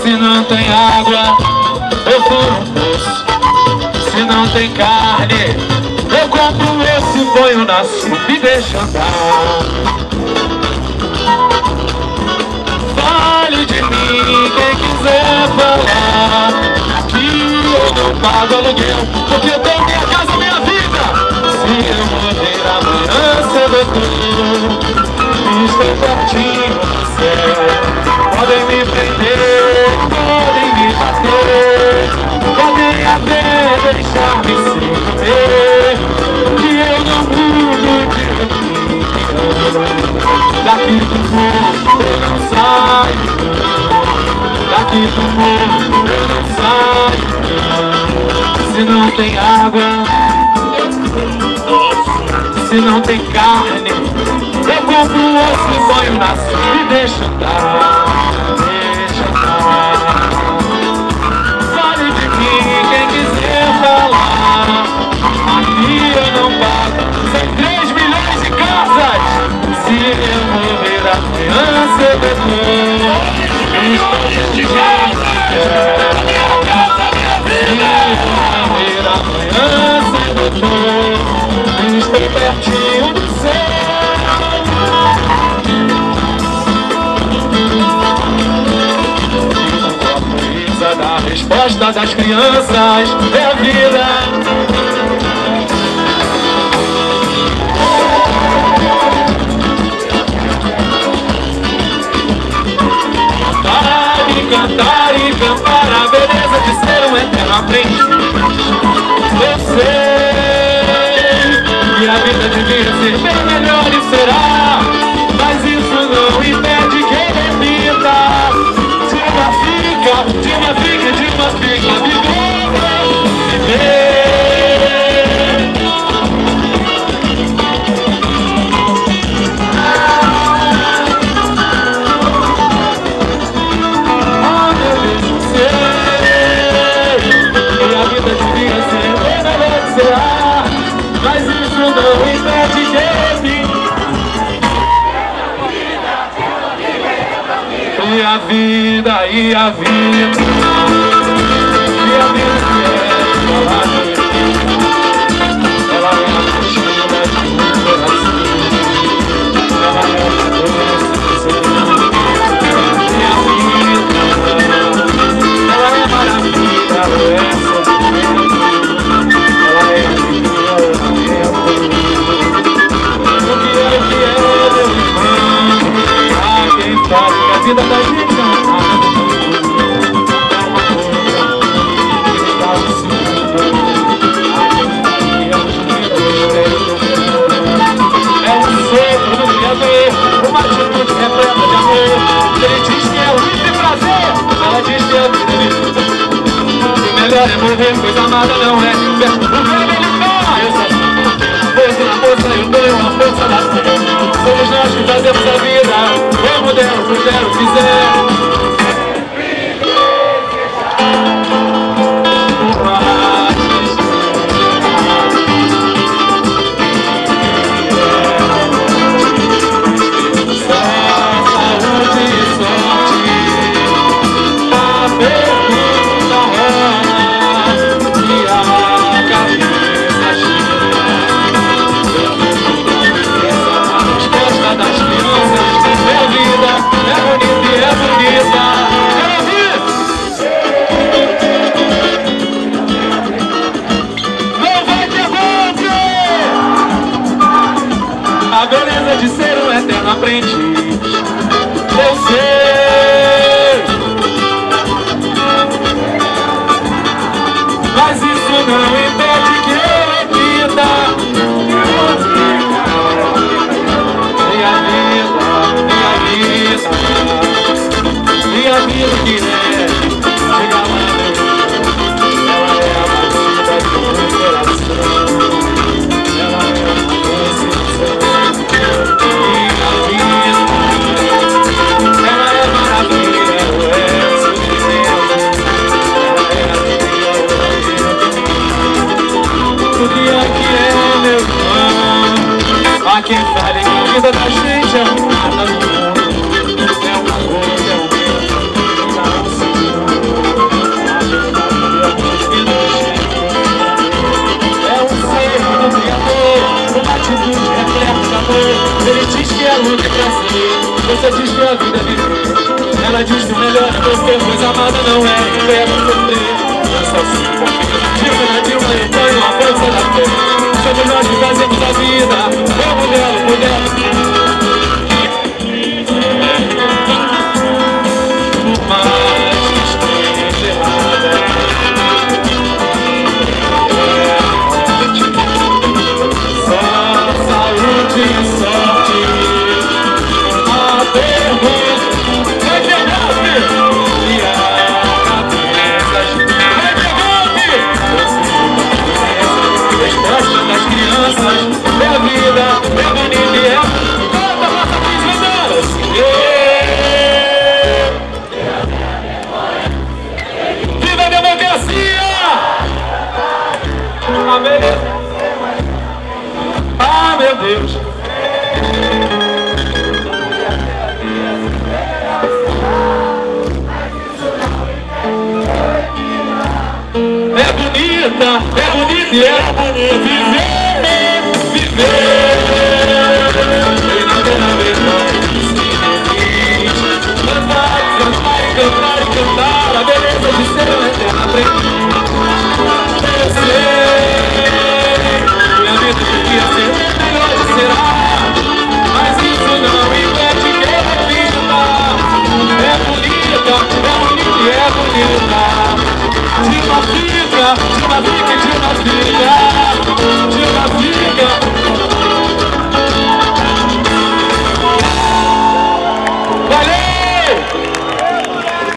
Se não tem água, eu furo um poço. Se não tem carne, eu compro esse, ponho na sopa e deixo andar. Fale de mim quem quiser falar, que eu não pago aluguel, porque eu tenho minha casa, minha vida. Se eu morrer amanhã cedo eu tô, estou pertinho do céu. Podem me prender, podem me bater, podem até deixar-me sem comer, que eu não mudo de opinião. Daqui do mundo eu não saio, daqui do mundo eu não saio. Se não tem água, se não tem carne, eu compro um osso e ponho na sopa e deixo andar. Deixa andar. Fale de mim quem quiser falar, aqui eu não pago. São 3 milhões de casas. Se eu morrer amanhã cedo eu tô, estou de casa, minha casa, minha vida. Se eu morrer amanhã cedo eu tô, estou pertinho do céu. A resposta das crianças é a vida. Cantar e cantar a beleza de ser um eterno aprendiz. Eu sei que a vida devia ser bem melhor e será, mas isso não impede quem repita. De uma fica, de uma fica, de uma fica, viver. Mas isso não impede dele. E a vida, e a vida, e a vida que é falar. Ela é a coxinha do coração, ela é a doce do seu. E a vida, ela é maravilha, ela é sofrimento. Ela é a vida. A vida da gente é uma é um sopro do Criador, uma atitude repleta de amor. Ele diz que é o livre prazer, ela diz que é a vida livre. O melhor é morrer, pois amada não é. O verbo ele fala, eu sou força na força, eu tenho a força da fé. Somos nós que fazemos a vida, como der, puder, quiser. É bonito e é bonito. a vida é viver. Ela diz que o melhor é sofrer, pois amada não é inferno sofrer. Eu só sinto Dilma na Dilma, eu ponho a força da fé. Somos nós que fazemos a vida. Eu modelo. Ah, meu Deus! É bonita e é bonita viver. E não tem nada cantar e cantar a beleza de ser uma eterna frente. Eu sei, minha vida podia ser melhor e será, mas isso não impede que a vida é bonita e é bonita. De uma fica